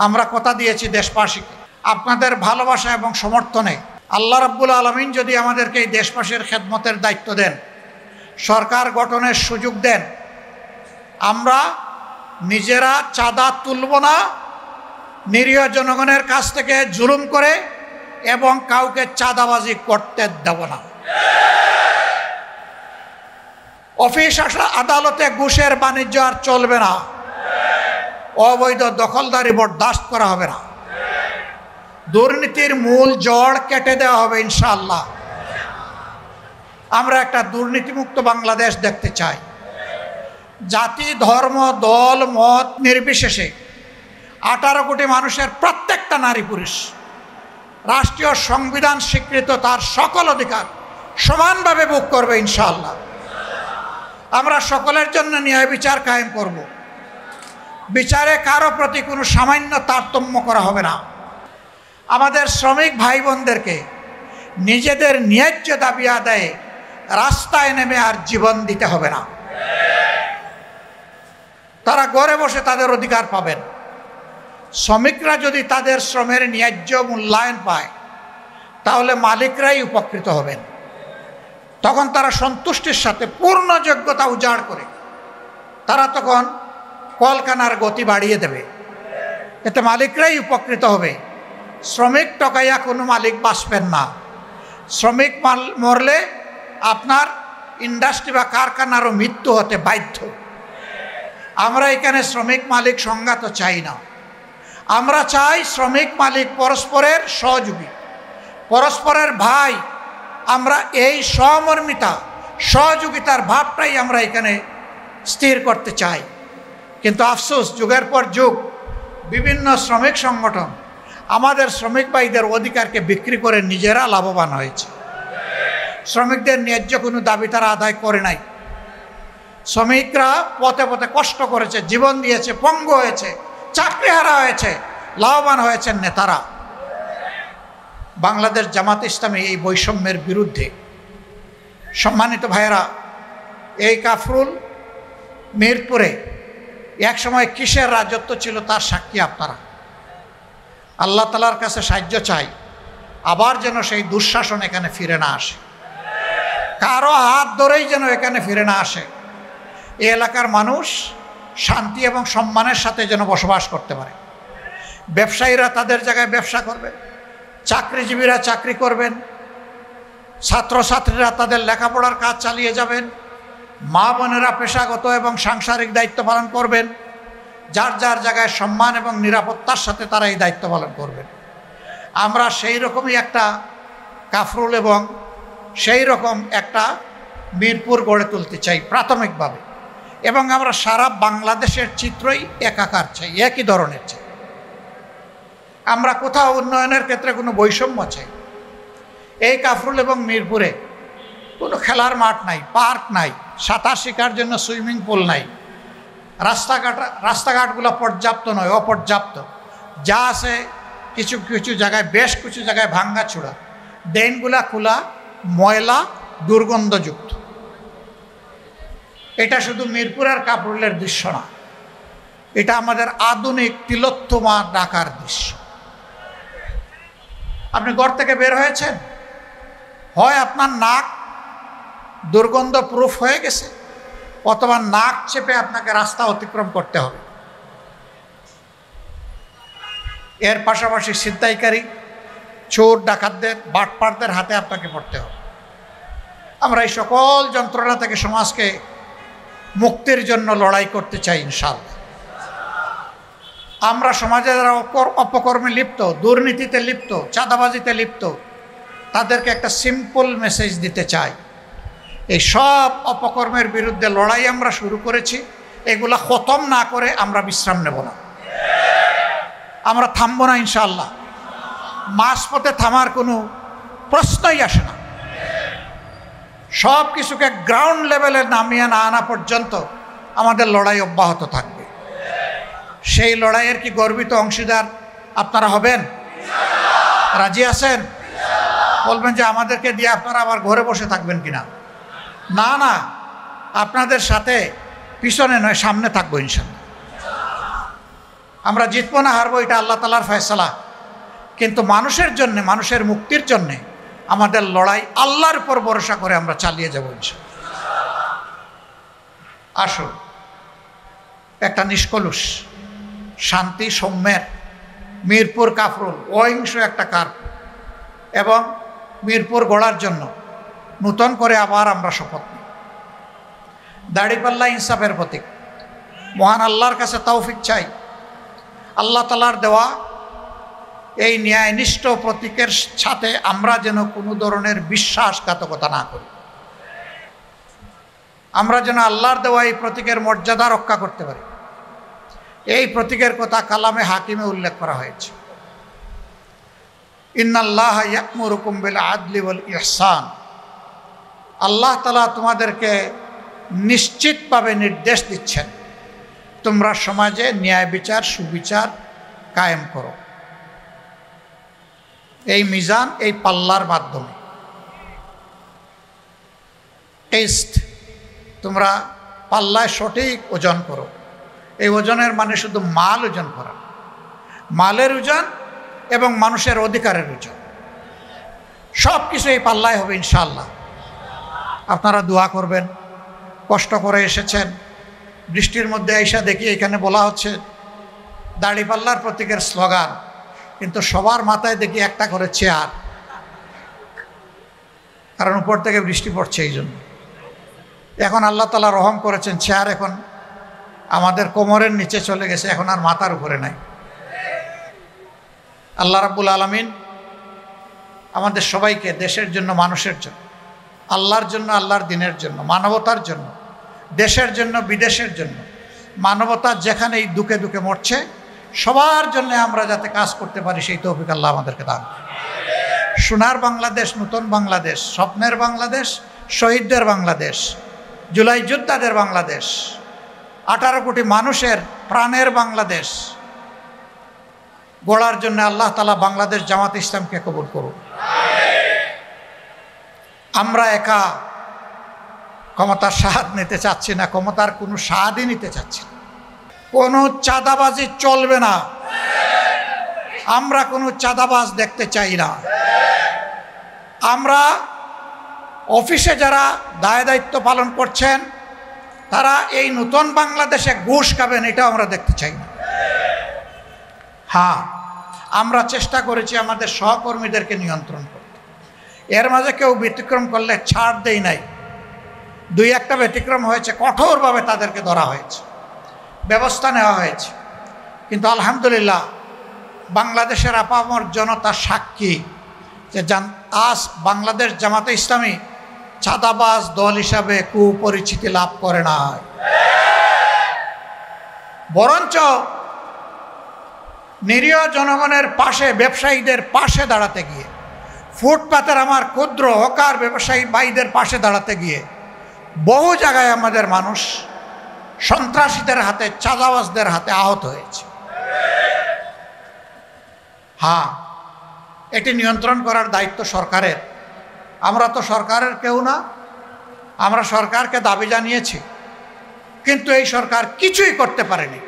আমরা কথা দিয়েছি দেশবাসীকে, আপনাদের ভালোবাসা এবং সমর্থনে আল্লাহ রাব্বুল আলামিন যদি আমাদেরকে এই দেশবাসীর খেদমতের দায়িত্ব দেন, সরকার গঠনের সুযোগ দেন, আমরা নিজেরা চাঁদা তুলব না, নিরীহ জনগণের কাছ থেকে জুলুম করে এবং কাউকে চাঁদাবাজি করতে দেব না। অফিস আদালতে ঘুষের বাণিজ্য আর চলবে না, অবৈধ দখলদারি বরদাস্ত করা হবে না, দুর্নীতির মূল জড় কেটে দেওয়া হবে ইনশাআল্লাহ। আমরা একটা দুর্নীতিমুক্ত বাংলাদেশ দেখতে চাই। জাতি, ধর্ম, দল, মত নির্বিশেষে 18 কোটি মানুষের প্রত্যেকটা নারী পুরুষ রাষ্ট্রীয় সংবিধান স্বীকৃত তার সকল অধিকার সমানভাবে ভোগ করবে ইনশাআল্লাহ। আমরা সকলের জন্য ন্যায় বিচার কায়েম করব। বিচারে কারো প্রতি কোনো সামান্য তারতম্য করা হবে না। আমাদের শ্রমিক ভাই বোনদেরকে নিজেদের ন্যায্য দাবি আদায়ে রাস্তায় নেমে আর জীবন দিতে হবে না। তারা ঘরে বসে তাদের অধিকার পাবেন। শ্রমিকরা যদি তাদের শ্রমের ন্যায্য মূল্যায়ন পায়, তাহলে মালিকরাই উপকৃত হবেন। তখন তারা সন্তুষ্টির সাথে পূর্ণ যোগ্যতা উজাড় করে তারা তখন কলকারখানার গতি বাড়িয়ে দেবে। এতে মালিকরাই উপকৃত হবে। শ্রমিক টকাইয়া কোনো মালিক বাঁচবেন না। শ্রমিক মরলে আপনার ইন্ডাস্ট্রি বা কারখানারও মৃত্যু হতে বাধ্য। আমরা এখানে শ্রমিক মালিক সংঘাত চাই না। আমরা চাই শ্রমিক মালিক পরস্পরের সহযোগী, পরস্পরের ভাই। আমরা এই সমর্মিতা, সহযোগিতার ভাবটাই আমরা এখানে স্থির করতে চাই। কিন্তু আফসোস, যুগের পর যুগ বিভিন্ন শ্রমিক সংগঠন আমাদের শ্রমিক ভাইদের অধিকারকে বিক্রি করে নিজেরা লাভবান হয়েছে। শ্রমিকদের ন্যায্য কোনো দাবি তারা আদায় করে নাই। শ্রমিকরা পথে পথে কষ্ট করেছে, জীবন দিয়েছে, পঙ্গু হয়েছে, চাকরি হারা হয়েছে, লাভবান হয়েছেন নেতারা। বাংলাদেশ জামাত ইসলামী এই বৈষম্যের বিরুদ্ধে। সম্মানিত ভাইয়েরা, এই কাফরুল মিরপুরে একসময় কিসের রাজত্ব ছিল তার সাক্ষী আপনারা। আল্লাহ তাআলার কাছে সাহায্য চাই, আবার যেন সেই দুঃশাসন এখানে ফিরে না আসে, কারো হাত ধরেই যেন এখানে ফিরে না আসে। এই এলাকার মানুষ শান্তি এবং সম্মানের সাথে যেন বসবাস করতে পারে। ব্যবসায়ীরা তাদের জায়গায় ব্যবসা করবেন, চাকরিজীবীরা চাকরি করবেন, ছাত্রছাত্রীরা তাদের লেখাপড়ার কাজ চালিয়ে যাবেন, মা বোনেরা পেশাগত এবং সাংসারিক দায়িত্ব পালন করবেন। যার যার জায়গায় সম্মান এবং নিরাপত্তার সাথে তারা এই দায়িত্ব পালন করবেন। আমরা সেই রকমই একটা কাফরুল এবং সেই রকম একটা মিরপুর গড়ে তুলতে চাই প্রাথমিকভাবে, এবং আমরা সারা বাংলাদেশের চিত্রই একাকার চাই, একই ধরনের চাই। আমরা কোথাও উন্নয়নের ক্ষেত্রে কোনো বৈষম্য চাই। এই কাফরুল এবং মিরপুরে কোনো খেলার মাঠ নাই, পার্ক নাই, সাঁতার শেখার জন্য সুইমিং পুল নাই, রাস্তাঘাটগুলো পর্যাপ্ত নয়, অপর্যাপ্ত। যা আছে কিছু কিছু জায়গায়, বেশ কিছু জায়গায় ভাঙ্গাচোরা, ড্রেনগুলা খোলা, ময়লা, দুর্গন্ধযুক্ত। এটা শুধু মিরপুরের কাফরুলের দৃশ্য না, এটা আমাদের আধুনিক তিলোত্তমা ঢাকার দৃশ্য। আপনি ঘর থেকে বের হয়েছেন, হয় আপনার নাক দুর্গন্ধ প্রুফ হয়ে গেছে, অথবা নাক চেপে আপনাকে রাস্তা অতিক্রম করতে হবে। এর পাশাপাশি ছিনতাইকারী, চোর ডাকাতদের, বাটপারদের হাতে আপনাকে পড়তে হবে। আমরা এই সকল যন্ত্রণা থেকে সমাজকে মুক্তির জন্য লড়াই করতে চাই ইনশাআল্লাহ। আমরা সমাজে যারা অপকর্মে লিপ্ত, দুর্নীতিতে লিপ্ত, চাঁদাবাজিতে লিপ্ত, তাদেরকে একটা সিম্পল মেসেজ দিতে চাই। এই সব অপকর্মের বিরুদ্ধে লড়াই আমরা শুরু করেছি, এগুলা খতম না করে আমরা বিশ্রাম নেব না, আমরা থামবো না ইনশাআল্লাহ। মাঝপথে থামার কোনো প্রশ্নই আসে না। সব কিছুকে গ্রাউন্ড লেভেলে নামিয়ে না আনা পর্যন্ত আমাদের লড়াই অব্যাহত থাকবে। সেই লড়াইয়ের কি গর্বিত অংশীদার আপনারা হবেন? রাজি আছেন? বলবেন যে আমাদেরকে দিয়ে আপনারা আবার ঘরে বসে থাকবেন কিনা? না না, আপনাদের সাথে পিছনে নয়, সামনে থাকবো ইনশাআল্লাহ। আমরা জিতবো না হারবো এটা আল্লাহ তাআলার ফয়সালা, কিন্তু মানুষের জন্যে, মানুষের মুক্তির জন্যে আমাদের লড়াই আল্লাহর উপর ভরসা করে আমরা চালিয়ে যাব ইনশাআল্লাহ। আসুন, একটা নিষ্কলুষ শান্তি সৌম্যের মিরপুর কাফরুল অহিংস একটা কার এবং মিরপুর গড়ার জন্য নূতন করে আবার আমরা শপথ নিই। দাড়িপাল্লা ইনসাফের প্রতীক, মহান আল্লাহর কাছে তৌফিক চাই আল্লাহ তাআলার দেওয়া এই ন্যায়নিষ্ঠ প্রতীকের সাথে আমরা যেন কোনো ধরনের বিশ্বাসঘাতকতা না করি, আমরা যেন আল্লাহর দেওয়া এই প্রতীকের মর্যাদা রক্ষা করতে পারি। এই প্রতীকের কথা কালামে হাকিমে উল্লেখ করা হয়েছে, ইন্নাল্লাহা ইয়া'মুরুকুম বিল আদলি ওয়াল ইহসান। আল্লাহ তাআলা তোমাদেরকে নিশ্চিতভাবে নির্দেশ দিচ্ছেন তোমরা সমাজে ন্যায় বিচার সুবিচার কায়েম করো। এই মিজান, এই পাল্লার মাধ্যমে টেস্ট, তোমরা পাল্লায় সঠিক ওজন করো। এই ওজনের মানে শুধু মাল ওজন করা, মালের ওজন এবং মানুষের অধিকারের ওজন, সব কিছু এই পাল্লায় হবে ইনশাআল্লাহ। আপনারা দোয়া করবেন, কষ্ট করে এসেছেন, বৃষ্টির মধ্যে আইসা দেখি এখানে বলা হচ্ছে দাড়িপাল্লার প্রতীকের স্লোগান, কিন্তু সবার মাথায় দেখি একটা করে চেয়ার, কারণ উপর থেকে বৃষ্টি পড়ছে এই জন্য। এখন আল্লাহ তাআলা রহম করেছেন, চেয়ার এখন আমাদের কোমরের নিচে চলে গেছে, এখন আর মাথার উপরে নাই। আল্লাহ রাব্বুল আলামিন আমাদের সবাইকে দেশের জন্য, মানুষের জন্য, আল্লাহর জন্য, আল্লাহর দ্বীনের জন্য, মানবতার জন্য, দেশের জন্য, বিদেশের জন্য, মানবতা যেখানে এই দুঃখে দুঃখে মরছে সবার জন্য আমরা যাতে কাজ করতে পারি সেই তৌফিক আল্লাহ আমাদেরকে দান। সোনার বাংলাদেশ, নতুন বাংলাদেশ, স্বপ্নের বাংলাদেশ, শহীদদের বাংলাদেশ, জুলাই যোদ্ধাদের বাংলাদেশ, 18 কোটি মানুষের প্রাণের বাংলাদেশ গড়ার জন্য আল্লাহ তাআলা বাংলাদেশ জামাত ইসলামকে কবুল করুন। আমরা একা ক্ষমতার স্বাদ নিতে চাচ্ছি না, ক্ষমতার কোনো স্বাদই নিতে চাচ্ছি না। কোনো চাঁদাবাজি চলবে না, আমরা কোনো চাঁদাবাজ দেখতে চাই না। আমরা অফিসে যারা দায় দায়িত্ব পালন করছেন তারা এই নতুন বাংলাদেশে ঘুষ খাবেন এটাও আমরা দেখতে চাই না। হ্যাঁ, আমরা চেষ্টা করেছি আমাদের সহকর্মীদেরকে নিয়ন্ত্রণ করতে, এর মাঝে কেউ ব্যতিক্রম করলে ছাড় দেই নাই। 2-1টা ব্যতিক্রম হয়েছে, কঠোরভাবে তাদেরকে ধরা হয়েছে, ব্যবস্থা নেওয়া হয়েছে। কিন্তু আলহামদুলিল্লাহ বাংলাদেশের আপামর জনতা সাক্ষী যে আজ বাংলাদেশ জামাতে ইসলামী চাঁদাবাজ দল হিসাবে কুপরিচিতি লাভ করে নাই, বরঞ্চ নিরীহ জনগণের পাশে, ব্যবসায়ীদের পাশে দাঁড়াতে গিয়ে, ফুটপাতের আমার ক্ষুদ্র হকার ব্যবসায়ী ভাইদের পাশে দাঁড়াতে গিয়ে বহু জায়গায় আমাদের মানুষ সন্ত্রাসীদের হাতে, চাঁদাবাজদের হাতে আহত হয়েছে। হ্যাঁ, এটি নিয়ন্ত্রণ করার দায়িত্ব সরকারের। আমরা তো সরকারের কেউ না, আমরা সরকারকে দাবি জানিয়েছি, কিন্তু এই সরকার কিছুই করতে পারেনি।